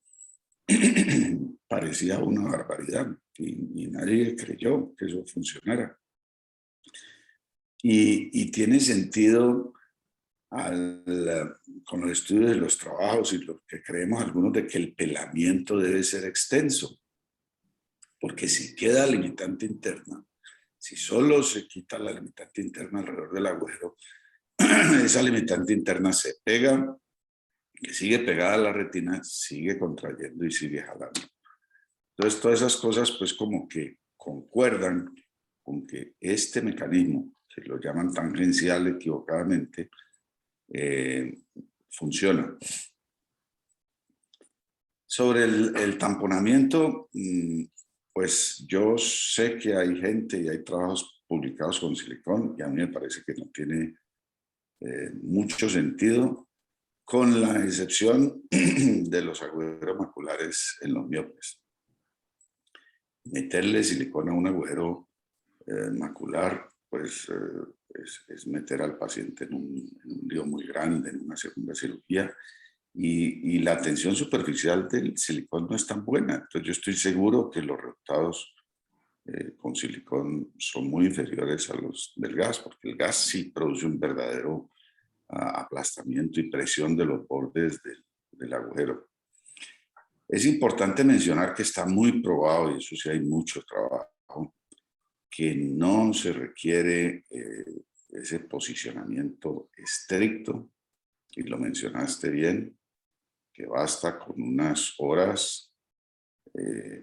B: parecía una barbaridad, y nadie creyó que eso funcionara. Y tiene sentido con los estudios de los trabajos y lo que creemos algunos, de que el pelamiento debe ser extenso, porque si queda limitante interna, si solo se quita la limitante interna alrededor del agujero, esa limitante interna se pega, que sigue pegada a la retina, sigue contrayendo y sigue jalando. Entonces, todas esas cosas pues como que concuerdan con que este mecanismo, que lo llaman tangencial equivocadamente, funciona. Sobre el tamponamiento, pues yo sé que hay gente y hay trabajos publicados con silicón, y a mí me parece que no tiene mucho sentido, con la excepción de los agujeros maculares en los miopes. Meterle silicona a un agujero macular, pues es meter al paciente en un lío muy grande, en una segunda cirugía, y la tensión superficial del silicón no es tan buena. Entonces yo estoy seguro que los resultados con silicón son muy inferiores a los del gas, porque el gas sí produce un verdadero aplastamiento y presión de los bordes del agujero. Es importante mencionar que está muy probado, y eso sí hay mucho trabajo, que no se requiere ese posicionamiento estricto, y lo mencionaste bien, que basta con unas horas eh,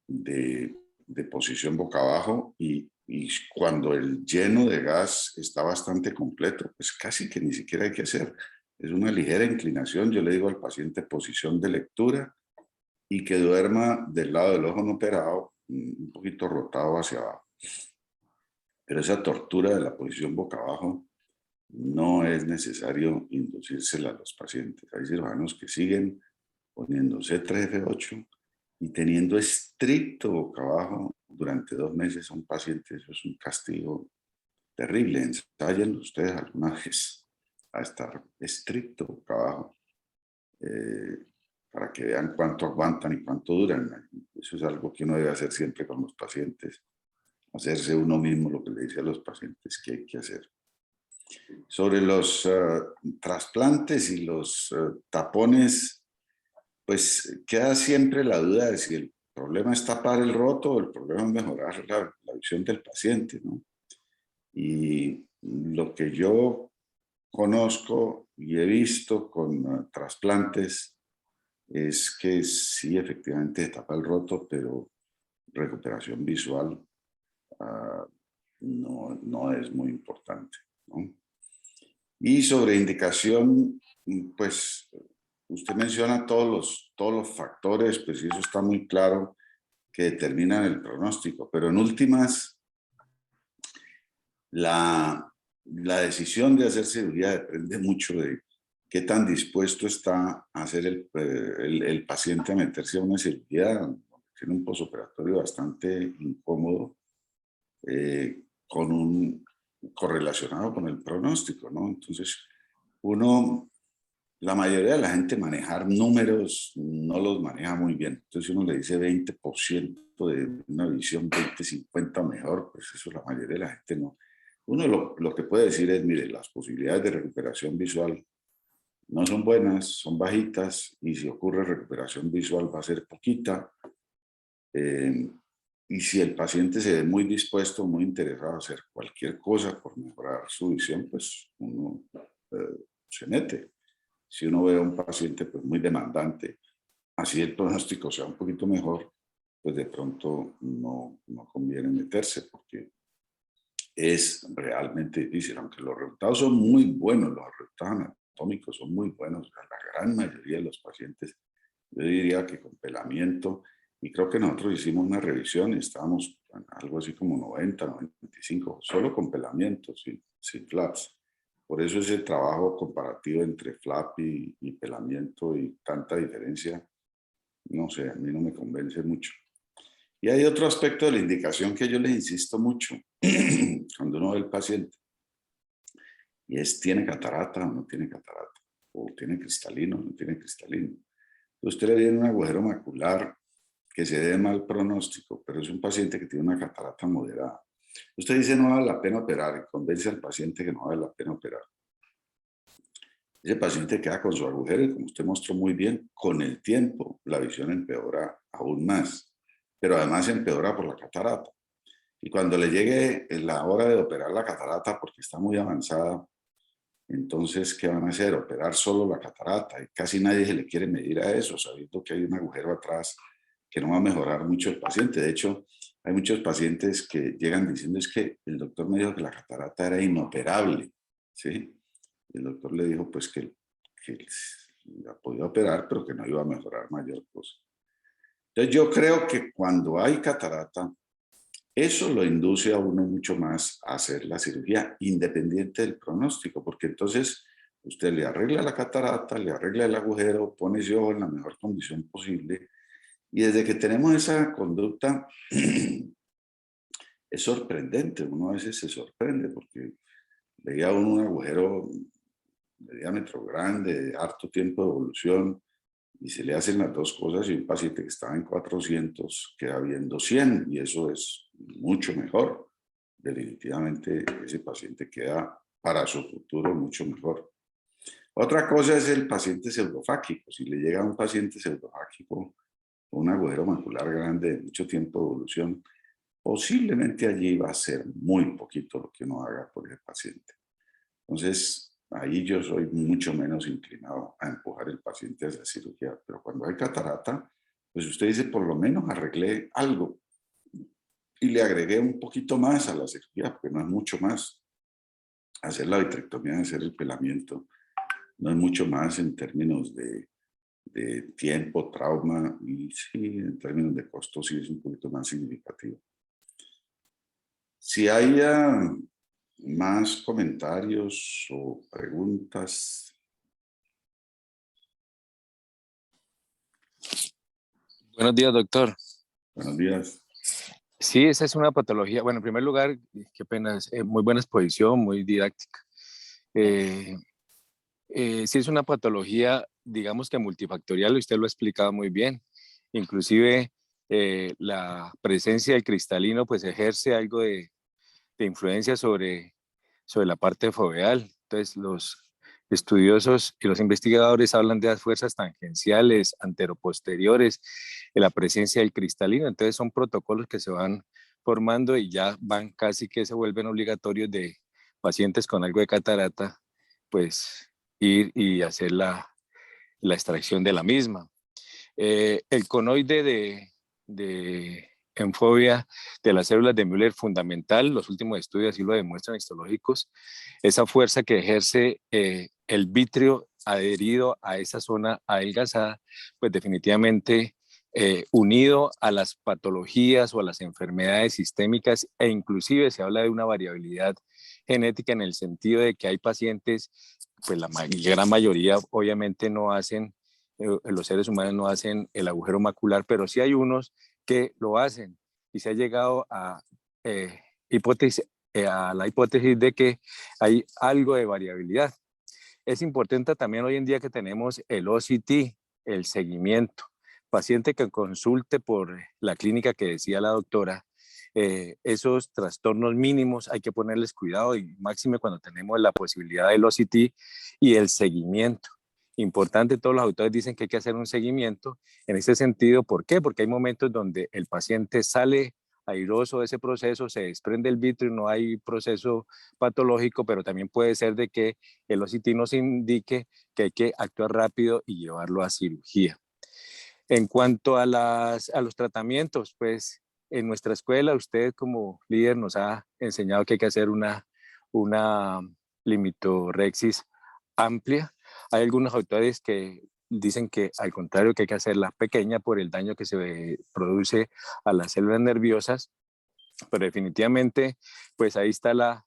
B: de posición boca abajo y cuando el lleno de gas está bastante completo, pues casi que ni siquiera hay que hacer. Es una ligera inclinación, yo le digo al paciente posición de lectura y que duerma del lado del ojo no operado, un poquito rotado hacia abajo. Pero esa tortura de la posición boca abajo no es necesario inducírsela a los pacientes. Hay cirujanos que siguen poniendo C3F8 y teniendo estricto boca abajo durante 2 meses a un paciente. Eso es un castigo terrible. Ensayen ustedes alguna vez a estar estricto boca abajo para que vean cuánto aguantan y cuánto duran. Eso es algo que uno debe hacer siempre con los pacientes. Hacerse uno mismo lo que le dice a los pacientes que hay que hacer. Sobre los trasplantes y los tapones, pues queda siempre la duda de si el problema es tapar el roto o el problema es mejorar la visión del paciente, ¿no? Y lo que yo conozco y he visto con trasplantes es que sí, efectivamente se tapa el roto, pero recuperación visual no es muy importante, ¿no? Y sobre indicación, pues usted menciona todos los factores, pues eso está muy claro que determinan el pronóstico, pero en últimas, la decisión de hacer cirugía depende mucho de qué tan dispuesto está a hacer el paciente a meterse a una cirugía. Tiene un posoperatorio bastante incómodo, con correlacionado con el pronóstico, ¿no? Entonces, la mayoría de la gente manejar números no los maneja muy bien. Entonces, uno le dice 20% de una visión, 20-50 mejor, pues eso la mayoría de la gente no. Uno lo que puede decir es, mire, las posibilidades de recuperación visual no son buenas, son bajitas, y si ocurre recuperación visual va a ser poquita. Y si el paciente se ve muy dispuesto, muy interesado a hacer cualquier cosa por mejorar su visión, pues uno se mete. Si uno ve a un paciente pues, muy demandante, así el pronóstico sea un poquito mejor, pues de pronto no conviene meterse porque es realmente difícil, aunque los resultados son muy buenos, los resultados anatómicos son muy buenos, la gran mayoría de los pacientes, yo diría que con pelamiento, y creo que nosotros hicimos una revisión y estábamos en algo así como 90, 95, solo con pelamiento, sin flaps. Por eso ese trabajo comparativo entre flap y pelamiento y tanta diferencia, no sé, a mí no me convence mucho. Y hay otro aspecto de la indicación que yo les insisto mucho cuando uno ve al paciente, y es, ¿tiene catarata o no tiene catarata? ¿O tiene cristalino o no tiene cristalino? Usted le viene un agujero macular que se dé mal pronóstico, pero es un paciente que tiene una catarata moderada. Usted dice no vale la pena operar y convence al paciente que no vale la pena operar. Ese paciente queda con su agujero y, como usted mostró muy bien, con el tiempo la visión empeora aún más, pero además empeora por la catarata. Y cuando le llegue la hora de operar la catarata porque está muy avanzada, entonces, ¿qué van a hacer? Operar solo la catarata. Y casi nadie se le quiere medir a eso, sabiendo que hay un agujero atrás que no va a mejorar mucho el paciente. De hecho, hay muchos pacientes que llegan diciendo es que el doctor me dijo que la catarata era inoperable, ¿sí? Y el doctor le dijo pues que la podía operar, pero que no iba a mejorar mayor cosa. Entonces, yo creo que cuando hay catarata, eso lo induce a uno mucho más a hacer la cirugía, independiente del pronóstico, porque entonces usted le arregla la catarata, le arregla el agujero, pone ese ojo en la mejor condición posible. Y desde que tenemos esa conducta, es sorprendente, uno a veces se sorprende porque veía uno un agujero de diámetro grande, de harto tiempo de evolución, y se le hacen las dos cosas y un paciente que estaba en 400 queda viendo 100 y eso es mucho mejor. Definitivamente ese paciente queda para su futuro mucho mejor. Otra cosa es el paciente pseudofáquico. Si le llega a un paciente pseudofáquico con un agujero macular grande de mucho tiempo de evolución, posiblemente allí va a ser muy poquito lo que uno haga por el paciente. Entonces, ahí yo soy mucho menos inclinado a empujar el paciente hacia cirugía. Pero cuando hay catarata, pues usted dice, por lo menos arreglé algo y le agregué un poquito más a la cirugía, porque no es mucho más. Hacer la vitrectomía, hacer el pelamiento, no es mucho más en términos de tiempo, trauma, y sí, en términos de costo sí es un poquito más significativo. Si hay más comentarios o preguntas.
C: Buenos días, doctor.
B: Buenos días.
C: Sí, esa es una patología. Bueno, en primer lugar, qué pena, muy buena exposición, muy didáctica. Sí es una patología, digamos que multifactorial, usted lo ha explicado muy bien. Inclusive la presencia del cristalino pues ejerce algo de influencia sobre la parte foveal. Entonces los estudiosos y los investigadores hablan de las fuerzas tangenciales, anteroposteriores, de la presencia del cristalino. Entonces son protocolos que se van formando y ya van casi que se vuelven obligatorios de pacientes con algo de catarata, pues ir y hacer la extracción de la misma. El conoide de en fobia de las células de Müller fundamental, los últimos estudios así lo demuestran histológicos, esa fuerza que ejerce el vítreo adherido a esa zona adelgazada, pues definitivamente unido a las patologías o a las enfermedades sistémicas e inclusive se habla de una variabilidad genética en el sentido de que hay pacientes, pues la gran mayoría obviamente no hacen, los seres humanos no hacen el agujero macular, pero sí hay unos que lo hacen y se ha llegado a la hipótesis de que hay algo de variabilidad. Es importante también hoy en día que tenemos el OCT, el seguimiento. Paciente que consulte por la clínica que decía la doctora, esos trastornos mínimos hay que ponerles cuidado y máxime cuando tenemos la posibilidad del OCT y el seguimiento. Importante, todos los autores dicen que hay que hacer un seguimiento en ese sentido. ¿Por qué? Porque hay momentos donde el paciente sale airoso de ese proceso, se desprende el vitrio, no hay proceso patológico, pero también puede ser de que el OCT nos indique que hay que actuar rápido y llevarlo a cirugía. En cuanto a los tratamientos, pues en nuestra escuela usted como líder nos ha enseñado que hay que hacer una limitorexis amplia. Hay algunos autores que dicen que al contrario que hay que hacerla pequeña por el daño que se produce a las células nerviosas, pero definitivamente pues ahí está la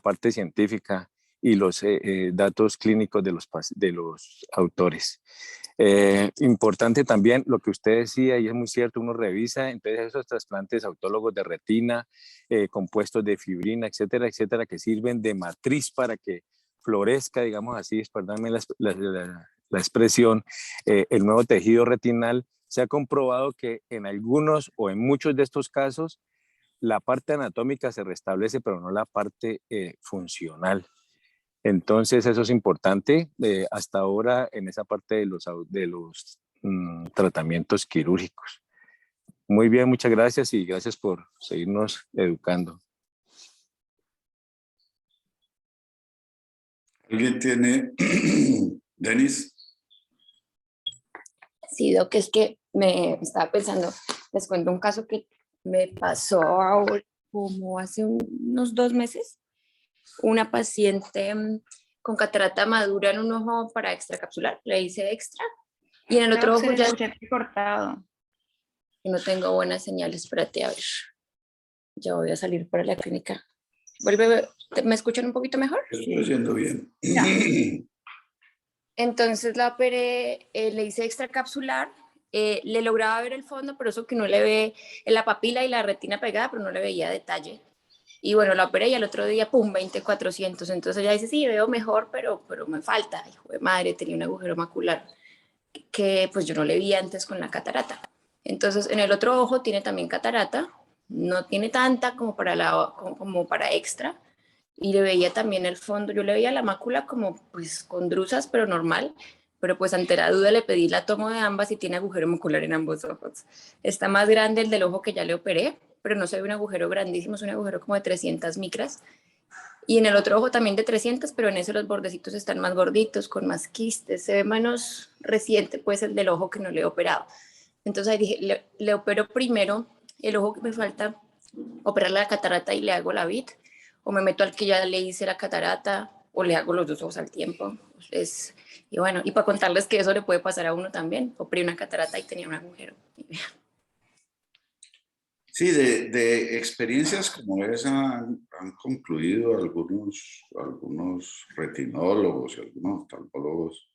C: parte científica y los datos clínicos de los autores. Importante también lo que usted decía, y es muy cierto, uno revisa, entonces esos trasplantes autólogos de retina, compuestos de fibrina, etcétera, etcétera, que sirven de matriz para que florezca, digamos así, perdónenme la expresión, el nuevo tejido retinal. Se ha comprobado que en algunos o en muchos de estos casos la parte anatómica se restablece, pero no la parte funcional. Entonces, eso es importante hasta ahora en esa parte de los tratamientos quirúrgicos. Muy bien, muchas gracias y gracias por seguirnos educando.
B: ¿Alguien tiene? Denis.
D: Sí, Doc, es que me estaba pensando, les cuento un caso que me pasó ahora, como hace unos 2 meses. Una paciente con catarata madura en un ojo para extracapsular, le hice extra, y en el otro ojo ya
A: cortado.
D: no tengo buenas señales. Espérate, a ver, ya voy a salir para la clínica. Vuelve, ¿me escuchan un poquito mejor?
B: Estoy oyendo bien.
D: Ya. Entonces la operé, le hice extracapsular, le lograba ver el fondo, pero eso que no le ve en la papila y la retina pegada, pero no le veía detalle. Y bueno, la operé y al otro día, pum, 20/400. Entonces ella dice, sí, veo mejor, pero me falta. Hijo de madre, tenía un agujero macular que pues yo no le vi antes con la catarata. Entonces en el otro ojo tiene también catarata, no tiene tanta como para extra, y le veía también el fondo, yo le veía la mácula como pues con drusas, pero normal, pero pues ante la duda le pedí la tomo de ambas y tiene agujero macular en ambos ojos. Está más grande el del ojo que ya le operé, pero no se ve un agujero grandísimo, es un agujero como de 300 micras. Y en el otro ojo también de 300, pero en ese los bordecitos están más gorditos, con más quistes. Se ve menos reciente, pues, el del ojo que no le he operado. Entonces ahí dije, le opero primero el ojo que me falta, operar la catarata y le hago la vid, o me meto al que ya le hice la catarata, o le hago los dos ojos al tiempo. Y bueno, y para contarles que eso le puede pasar a uno también. Operé una catarata y tenía un agujero.
B: Sí, de experiencias como esa han concluido algunos retinólogos y algunos oftalmólogos.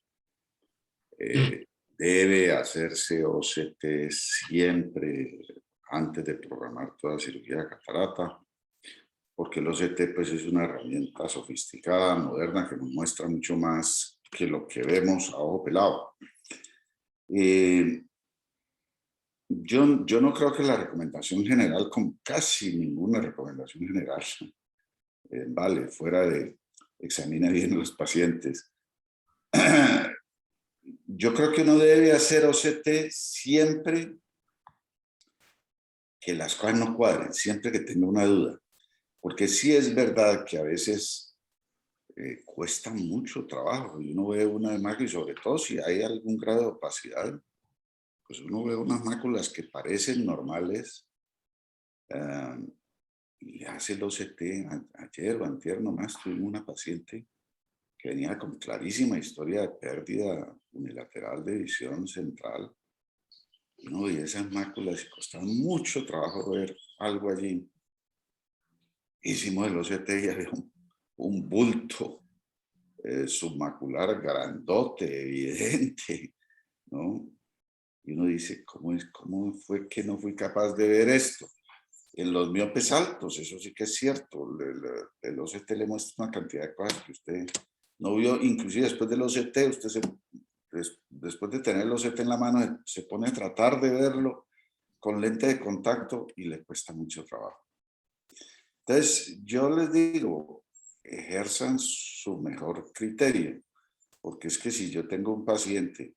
B: Debe hacerse OCT siempre antes de programar toda cirugía de catarata, porque el OCT pues, es una herramienta sofisticada, moderna, que nos muestra mucho más que lo que vemos a ojo pelado. Yo no creo que la recomendación general, como casi ninguna recomendación general, vale, fuera de examina bien a los pacientes. Yo creo que uno debe hacer OCT siempre que las cosas no cuadren, siempre que tenga una duda. Porque sí es verdad que a veces cuesta mucho trabajo y uno ve una mácula, y sobre todo si hay algún grado de opacidad, pues uno ve unas máculas que parecen normales y hace el OCT. Ayer o antier nomás tuvimos una paciente que venía con clarísima historia de pérdida unilateral de visión central. No, y esas máculas, y costaba mucho trabajo ver algo allí. Hicimos el OCT y había un bulto submacular grandote, evidente, ¿no? Y uno dice, ¿cómo fue que no fui capaz de ver esto? En los miopes altos, eso sí que es cierto. El OCT le muestra una cantidad de cosas que usted no vio, inclusive después del OCT, después de tener el OCT en la mano, se pone a tratar de verlo con lente de contacto y le cuesta mucho trabajo. Entonces, yo les digo, ejerzan su mejor criterio, porque es que si yo tengo un paciente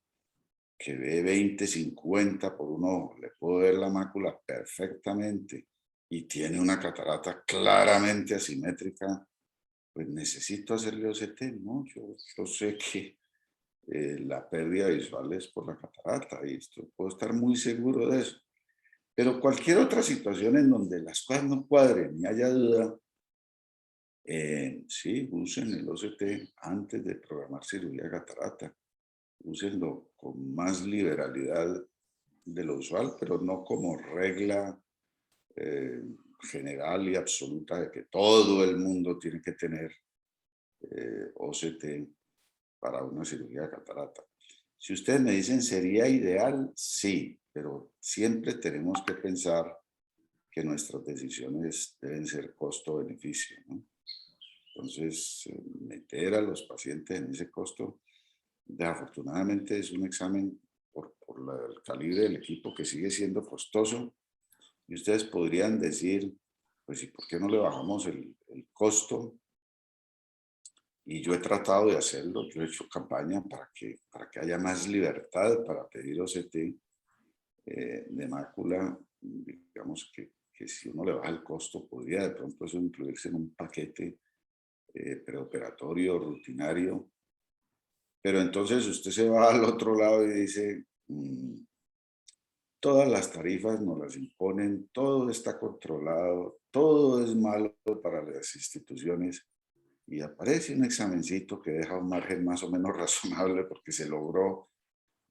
B: que ve 20/50 por un ojo, le puedo ver la mácula perfectamente y tiene una catarata claramente asimétrica, pues necesito hacerle OCT, ¿no? Yo sé que la pérdida visual es por la catarata y puedo estar muy seguro de eso. Pero cualquier otra situación en donde las cosas no cuadren y haya duda, sí, usen el OCT antes de programar cirugía de catarata. Úsenlo con más liberalidad de lo usual, pero no como regla general y absoluta de que todo el mundo tiene que tener OCT para una cirugía de catarata. Si ustedes me dicen, ¿sería ideal? Sí, pero siempre tenemos que pensar que nuestras decisiones deben ser costo-beneficio, ¿no? Entonces, meter a los pacientes en ese costo, afortunadamente es un examen por el calibre del equipo que sigue siendo costoso. Y ustedes podrían decir, pues, ¿y por qué no le bajamos el costo? Y yo he tratado de hacerlo, yo he hecho campaña para que haya más libertad para pedir OCT de mácula. Digamos que si uno le baja el costo, podría de pronto eso incluirse en un paquete preoperatorio, rutinario. Pero entonces usted se va al otro lado y dice, todas las tarifas nos las imponen, todo está controlado, todo es malo para las instituciones. Y aparece un examencito que deja un margen más o menos razonable porque se logró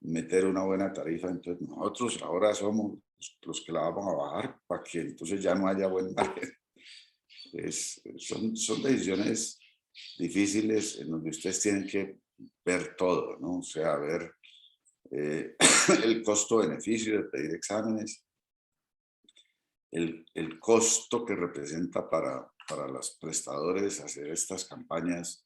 B: meter una buena tarifa. Entonces nosotros ahora somos los que la vamos a bajar para que entonces ya no haya buen margen. Son decisiones difíciles en donde ustedes tienen que ver todo, ¿no? O sea, ver el costo-beneficio de pedir exámenes, el costo que representa para para los prestadores hacer estas campañas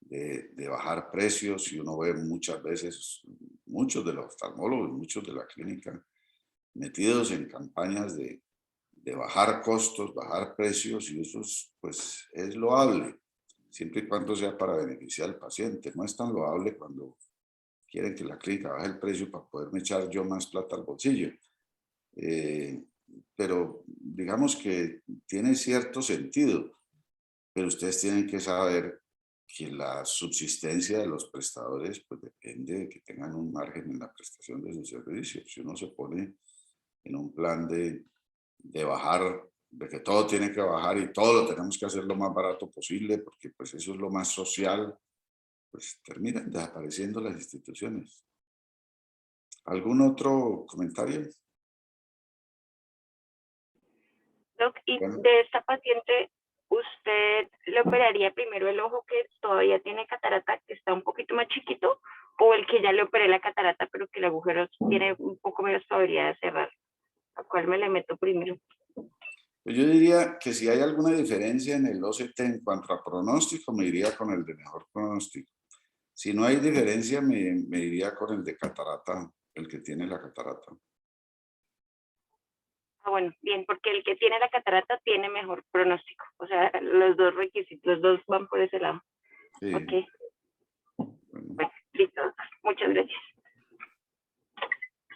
B: de bajar precios, y uno ve muchas veces muchos de los oftalmólogos, muchos de la clínica metidos en campañas de bajar costos, bajar precios, y eso pues, es loable, siempre y cuando sea para beneficiar al paciente. No es tan loable cuando quieren que la clínica baje el precio para poderme echar yo más plata al bolsillo. Pero digamos que tiene cierto sentido, pero ustedes tienen que saber que la subsistencia de los prestadores pues depende de que tengan un margen en la prestación de sus servicios. Si uno se pone en un plan de bajar, de que todo tiene que bajar y todo lo tenemos que hacer lo más barato posible, porque pues eso es lo más social, pues terminan desapareciendo las instituciones. ¿Algún otro comentario?
E: Doc, y
B: Bueno,
E: de esta paciente, ¿usted le operaría primero el ojo que todavía tiene catarata, que está un poquito más chiquito, o el que ya le operé la catarata, pero que el agujero tiene un poco menos probabilidad de cerrar? ¿A cuál me le meto primero?
B: pues yo diría que si hay alguna diferencia en el OCT en cuanto a pronóstico, me iría con el de mejor pronóstico. Si no hay diferencia, me iría con el de catarata, el que tiene la catarata.
E: Ah, bueno, bien, porque el que tiene la catarata tiene mejor pronóstico. O sea, los dos requisitos, los dos van por ese lado.
B: Sí,
E: Ok,
B: bueno.
E: bueno, listo. Muchas gracias.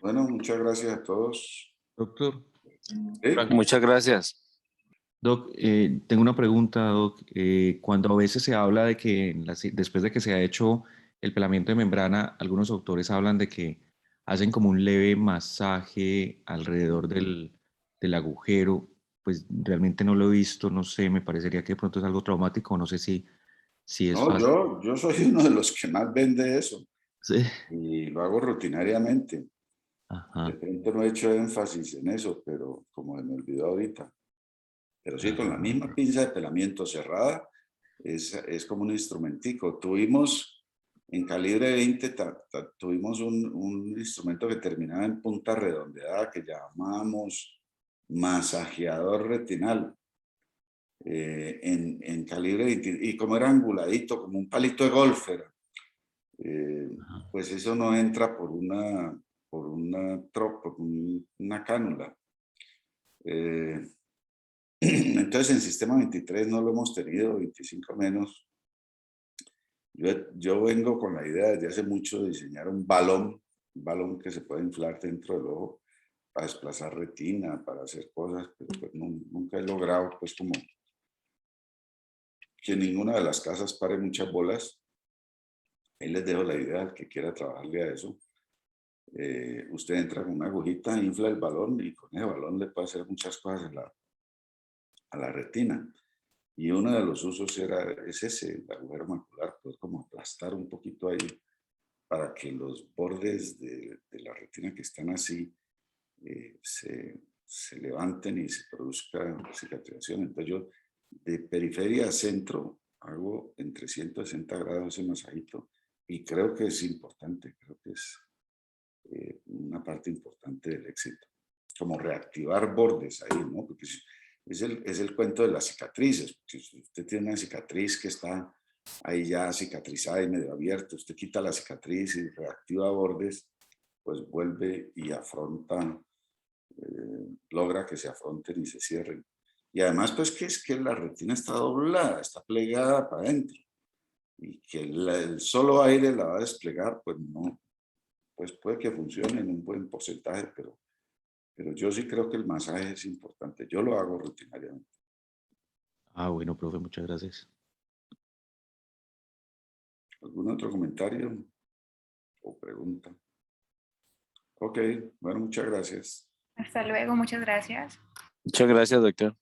B: Bueno, muchas gracias a todos.
F: Doctor,
B: ¿Sí?
C: Muchas gracias.
F: Doc, tengo una pregunta, Doc. Cuando a veces se habla de que después de que se ha hecho el pelamiento de membrana, algunos autores hablan de que hacen como un leve masaje alrededor del agujero. Pues realmente no lo he visto, no sé, me parecería que de pronto es algo traumático, no sé si es
B: No,
F: fácil.
B: yo soy uno de los que más vende eso
F: Sí.
B: y lo hago rutinariamente. De
F: Ajá,
B: pronto no he hecho énfasis en eso, pero como se me olvidó ahorita. Pero sí, con la misma pinza de pelamiento cerrada, es como un instrumentico. Tuvimos en calibre 20, tuvimos un instrumento que terminaba en punta redondeada que llamábamos masajeador retinal. En calibre 20, y como era anguladito, como un palito de golf era, pues eso no entra por una cánula. Eh, entonces en sistema 23 no lo hemos tenido, 25 menos. Yo vengo con la idea desde hace mucho de diseñar un balón que se puede inflar dentro del ojo para desplazar retina, para hacer cosas, pero pues nunca he logrado pues como que ninguna de las casas pare muchas bolas. Ahí les dejo la idea al que quiera trabajarle a eso. Usted entra con una agujita, infla el balón y con ese balón le puede hacer muchas cosas a la retina. Y uno de los usos es ese, el agujero macular, pues como aplastar un poquito ahí para que los bordes de la retina que están así se levanten y se produzca cicatrización. Entonces yo de periferia a centro hago en 360 grados ese masajito y creo que es importante, creo que es una parte importante del éxito. Como reactivar bordes ahí, ¿no? Porque es el cuento de las cicatrices. Si usted tiene una cicatriz que está ahí ya cicatrizada y medio abierta, usted quita la cicatriz y reactiva bordes, pues vuelve y afronta, logra que se afronten y se cierren. Y además, pues que es que la retina está doblada, está plegada para adentro. Y que el solo aire la va a desplegar, pues no, pues puede que funcione en un buen porcentaje, pero yo sí creo que el masaje es importante. Yo lo hago rutinariamente.
F: Ah, bueno, profe, muchas gracias.
B: ¿Algún otro comentario o pregunta? Ok, bueno, muchas gracias.
A: Hasta luego, muchas gracias.
C: Muchas gracias, doctor.